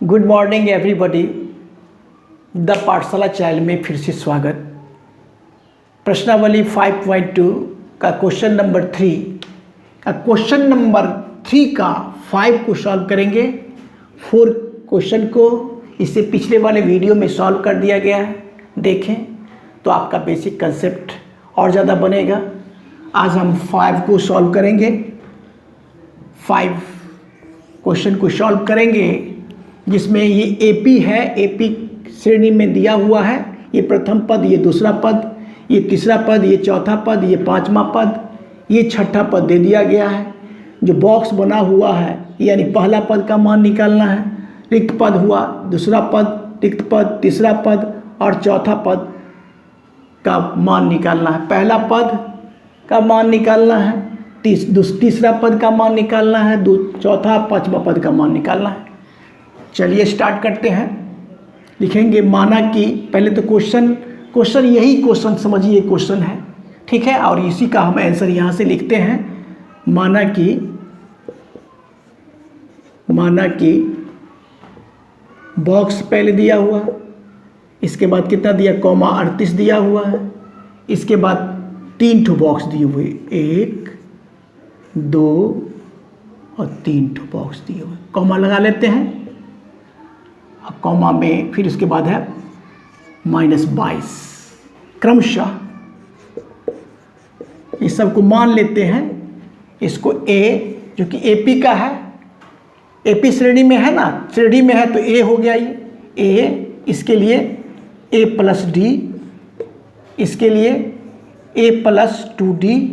Good morning everybody. The पाठशाला channel में फिर से स्वागत। प्रश्नावली 5.2 का क्वेश्चन नंबर 3 का 5 को सॉल्व करेंगे। 4 क्वेश्चन को इससे पिछले वाले वीडियो में सॉल्व कर दिया गया है, देखें तो आपका बेसिक कंसेप्ट और ज़्यादा बनेगा। आज हम 5 को सॉल्व करेंगे। 5 क्वेश्चन को सॉल्व करेंगे जिसमें ये एपी है, एपी श्रेणी में दिया हुआ है। ये प्रथम पद, ये दूसरा पद, ये तीसरा पद, ये चौथा पद, ये पांचवा पद, ये छठा पद दे दिया गया है। जो बॉक्स बना हुआ है यानी पहला पद का मान निकालना है, रिक्त पद हुआ, दूसरा पद रिक्त पद, तीसरा पद और चौथा पद का मान निकालना है। पहला पद का मान निकालना है, तीसरा पद का मान निकालना है, चौथा पांचवा पद का मान निकालना है। चलिए स्टार्ट करते हैं। लिखेंगे माना कि, पहले तो क्वेश्चन यही क्वेश्चन समझिए, क्वेश्चन है, ठीक है, और इसी का हम आंसर यहाँ से लिखते हैं। माना कि बॉक्स पहले दिया हुआ, इसके बाद कितना दिया, कॉमा 38 दिया हुआ है, इसके बाद 3 ठो बॉक्स दिए हुए, 1 2 और 3 ठो बॉक्स दिए हुए। कॉमा लगा लेते हैं। कॉमा में फिर इसके बाद है -22। क्रमशः इस सब को मान लेते हैं। इसको ए, जो कि एपी का है, एपी श्रेणी में है ना, श्रेणी में है तो ए हो गया ये ए। इसके लिए a प्लस डी, इसके लिए a प्लस 2d,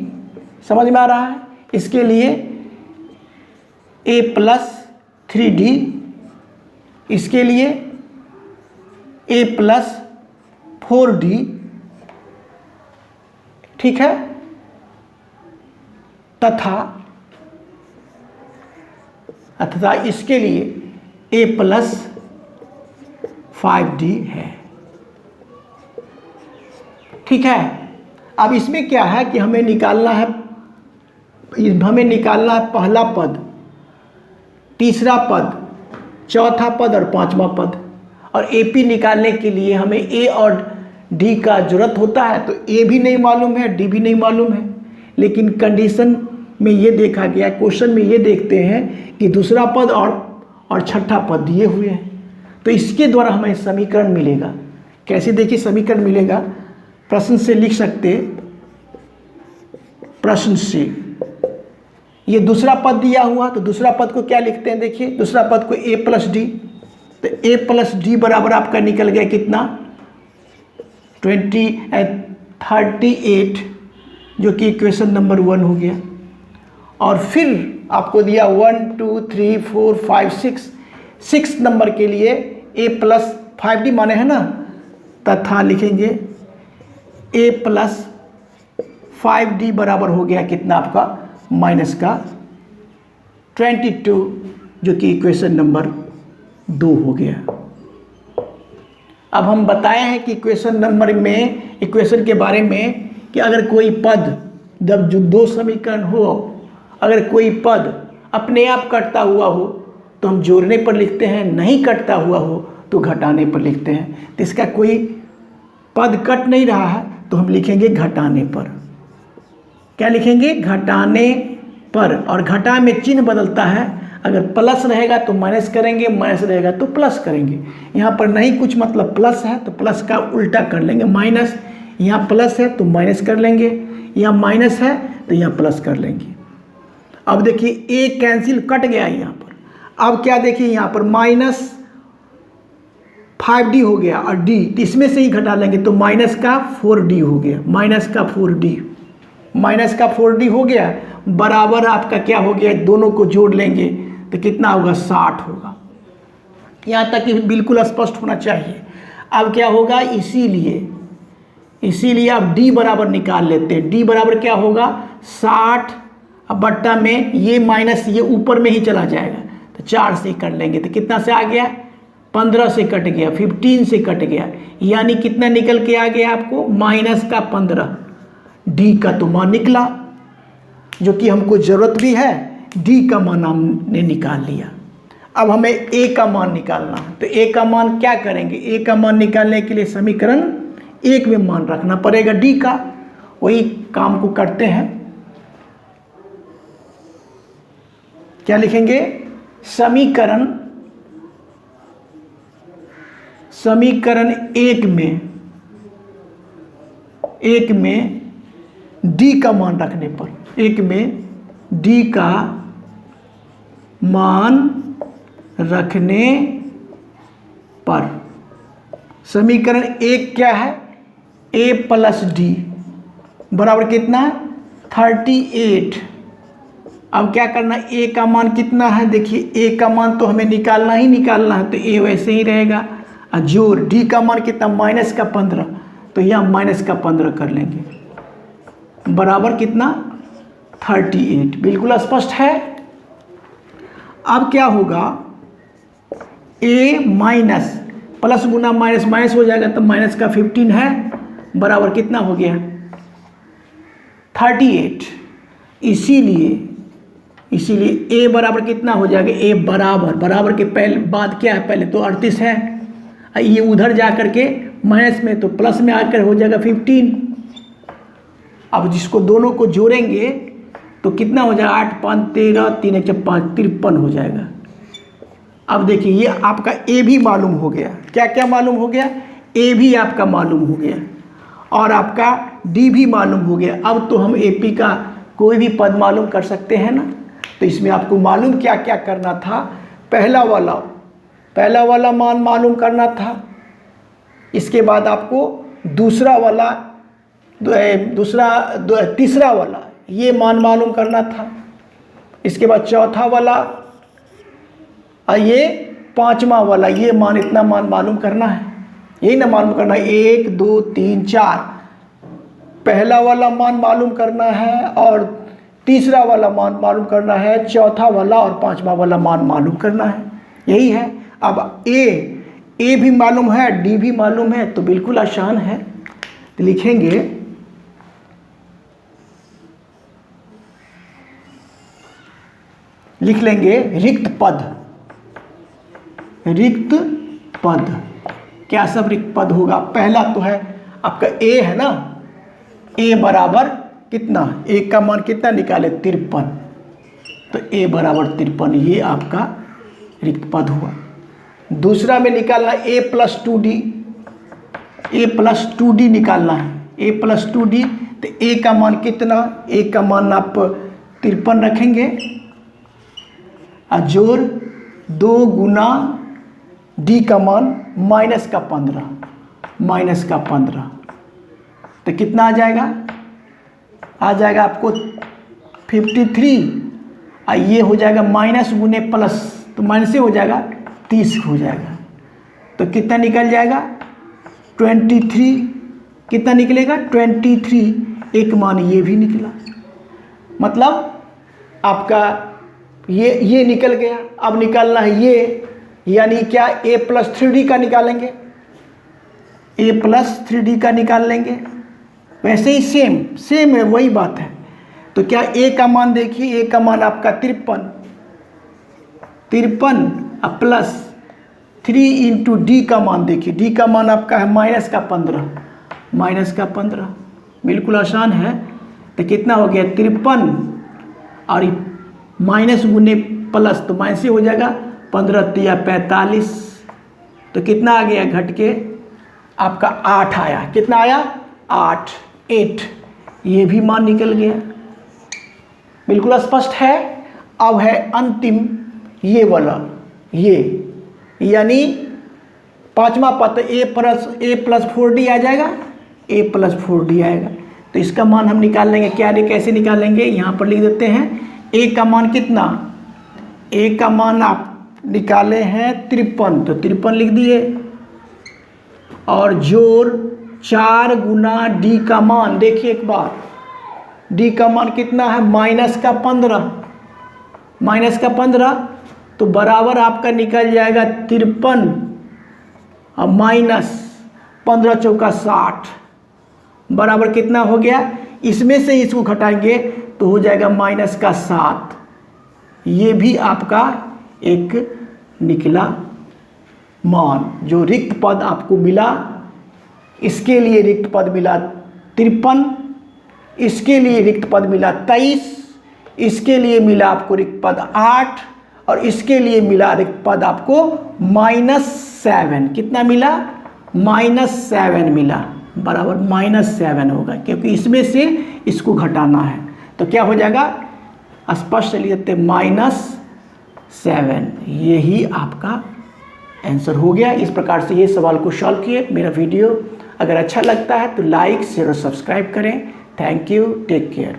समझ में आ रहा है। इसके लिए a प्लस 3d, इसके लिए a प्लस 4d, ठीक है, तथा इसके लिए a प्लस 5d है, ठीक है। अब इसमें क्या है कि हमें निकालना है पहला पद, तीसरा पद, चौथा पद और पांचवा पद। और एपी निकालने के लिए हमें ए और डी का जरूरत होता है। तो ए भी नहीं मालूम है, डी भी नहीं मालूम है, लेकिन कंडीशन में ये देखा गया, क्वेश्चन में ये देखते हैं कि दूसरा पद और छठा पद दिए हुए हैं। तो इसके द्वारा हमें समीकरण मिलेगा। कैसे, देखिए समीकरण मिलेगा, प्रश्न से लिख सकते, प्रश्न से ये दूसरा पद दिया हुआ, तो दूसरा पद को क्या लिखते हैं, देखिए दूसरा पद को a प्लस डी। तो a प्लस डी बराबर आपका निकल गया कितना, 38, जो कि इक्वेशन नंबर 1 हो गया। और फिर आपको दिया 1 2 3 4 5 6 नंबर के लिए a प्लस 5d माने है ना, तथा लिखेंगे a प्लस 5d बराबर हो गया कितना आपका, माइनस का 22, जो कि इक्वेशन नंबर 2 हो गया। अब हम बताए हैं कि इक्वेशन के बारे में कि अगर कोई पद, जब जो 2 समीकरण हो, अगर कोई पद अपने आप कटता हुआ हो तो हम जोड़ने पर लिखते हैं, नहीं कटता हुआ हो तो घटाने पर लिखते हैं। तो इसका कोई पद कट नहीं रहा है तो हम लिखेंगे घटाने पर। क्या लिखेंगे, घटाने पर। और घटा में चिन्ह बदलता है, अगर प्लस रहेगा तो माइनस करेंगे, माइनस रहेगा तो प्लस करेंगे। यहाँ पर नहीं कुछ मतलब प्लस है तो प्लस का उल्टा कर लेंगे, माइनस। यहाँ प्लस है तो माइनस कर लेंगे, यहाँ माइनस है तो यहाँ प्लस कर लेंगे। अब देखिए ए कैंसिल, कट गया यहाँ पर। अब क्या देखिए, यहाँ पर -5d हो गया और d, इसमें से ही घटा लेंगे तो माइनस का 4d हो गया, माइनस का 4d हो गया, बराबर आपका क्या हो गया, दोनों को जोड़ लेंगे तो कितना होगा, 60 होगा। यहाँ तक कि बिल्कुल स्पष्ट होना चाहिए। अब क्या होगा, इसीलिए आप d बराबर निकाल लेते हैं। d बराबर क्या होगा, 60, अब बट्टा में ये माइनस ये ऊपर में ही चला जाएगा, तो 4 से कर लेंगे तो कितना से आ गया, 15 से कट गया, 15 से कट गया, यानी कितना निकल के आ गया आपको, माइनस का 15। डी का तो मान निकला, जो कि हमको ज़रूरत भी है, डी का मान हमने निकाल लिया। अब हमें ए का मान निकालना है। तो ए का मान क्या करेंगे, ए का मान निकालने के लिए समीकरण 1 में मान रखना पड़ेगा डी का। वही काम को करते हैं। क्या लिखेंगे, समीकरण 1 में डी का मान रखने पर, 1 में डी का मान रखने पर समीकरण 1 क्या है, ए प्लस डी बराबर कितना, 38। अब क्या करना, ए का मान कितना है, देखिए ए का मान तो हमें निकालना ही निकालना है, तो ए वैसे ही रहेगा। जोड़ डी का मान कितना, माइनस का 15, तो यहाँ माइनस का 15 कर लेंगे, बराबर कितना, 38। बिल्कुल स्पष्ट है। अब क्या होगा, ए माइनस प्लस गुना माइनस माइनस हो जाएगा, तो माइनस का 15 है, बराबर कितना हो गया, 38। इसीलिए ए बराबर कितना हो जाएगा, ए बराबर के पहले बाद क्या है, पहले तो 38 है, ये उधर जा करके माइनस में तो प्लस में आकर हो जाएगा 15। अब जिसको दोनों को जोड़ेंगे तो कितना हो जाएगा, 8 5 13, 3 1 5 53 हो जाएगा। अब देखिए ये आपका ए भी मालूम हो गया, क्या क्या मालूम हो गया, ए भी आपका मालूम हो गया और आपका डी भी मालूम हो गया। अब तो हम एपी का कोई भी पद मालूम कर सकते हैं ना। तो इसमें आपको मालूम क्या क्या करना था, पहला वाला मान मालूम करना था, इसके बाद आपको तीसरा वाला ये मान मालूम करना था, इसके बाद चौथा वाला और ये पांचवा वाला ये मान, इतना मान मालूम करना है, यही ना मालूम करना है। 1 2 3 4 पहला वाला मान मालूम करना है और तीसरा वाला मान मालूम करना है, चौथा वाला और पांचवा वाला मान मालूम करना है, यही है। अब ए भी मालूम है, डी भी मालूम है, तो बिल्कुल आसान है। तो लिखेंगे लिख लेंगे रिक्त पद। क्या सब रिक्त पद होगा, पहला तो है आपका ए है ना, ए बराबर कितना, ए का मान कितना निकाले, 53, तो ए बराबर 53, ये आपका रिक्त पद हुआ। दूसरा में निकालना ए प्लस 2d निकालना है, ए प्लस 2d, तो ए का मान कितना, ए का मान आप 53 रखेंगे और जोड़ 2 गुना डी का मान माइनस का 15, तो कितना आ जाएगा आपको 53 और ये हो जाएगा माइनस गुने प्लस, तो माइनस से हो जाएगा 30 हो जाएगा, तो कितना निकल जाएगा 23, कितना निकलेगा 23, एक मान ये भी निकला, मतलब आपका ये निकल गया। अब निकालना है ये, यानी क्या, a प्लस 3d का निकालेंगे, a प्लस 3d का निकाल लेंगे, वैसे ही सेम है, वही बात है। तो क्या a का मान देखिए, a का मान आपका 53 प्लस 3 इंटू डी का मान देखिए, डी का मान आपका है माइनस का 15, बिल्कुल आसान है। तो कितना हो गया 53 और माइनस गुने प्लस, तो माइनस से हो जाएगा 15 या 45, तो कितना आ गया, घट के आपका 8 आया, कितना आया 8, ये भी मान निकल गया, बिल्कुल स्पष्ट है। अब है अंतिम ये वाला, ये यानी पांचवा पद ए प्लस 4d आ जाएगा, a प्लस 4d आएगा, तो इसका मान हम निकाल लेंगे। कैसे निकालेंगे, यहाँ पर लिख देते हैं। a का मान कितना, a का मान आप निकाले हैं 53, तो 53 लिख दिए और जोड़ 4 गुना डी का मान, देखिए एक बार डी का मान कितना है, माइनस का 15, तो बराबर आपका निकल जाएगा 53 और माइनस 15 चौका 60, बराबर कितना हो गया, इसमें से इसको घटाएंगे तो हो जाएगा माइनस का 7, ये भी आपका एक निकला मान। जो रिक्त पद आपको मिला, इसके लिए रिक्त पद मिला 53, इसके लिए रिक्त पद मिला 23, इसके लिए मिला आपको रिक्त पद 8 और इसके लिए मिला रिक्त पद आपको -7। कितना मिला? -7 मिला, बराबर -7 होगा, क्योंकि इसमें से इसको घटाना है। तो क्या हो जाएगा? स्पष्ट लिखते -7। यही आपका आंसर हो गया। इस प्रकार से ये सवाल को सॉल्व किए। मेरा वीडियो अगर अच्छा लगता है तो लाइक शेयर और सब्सक्राइब करें। Thank you, take care.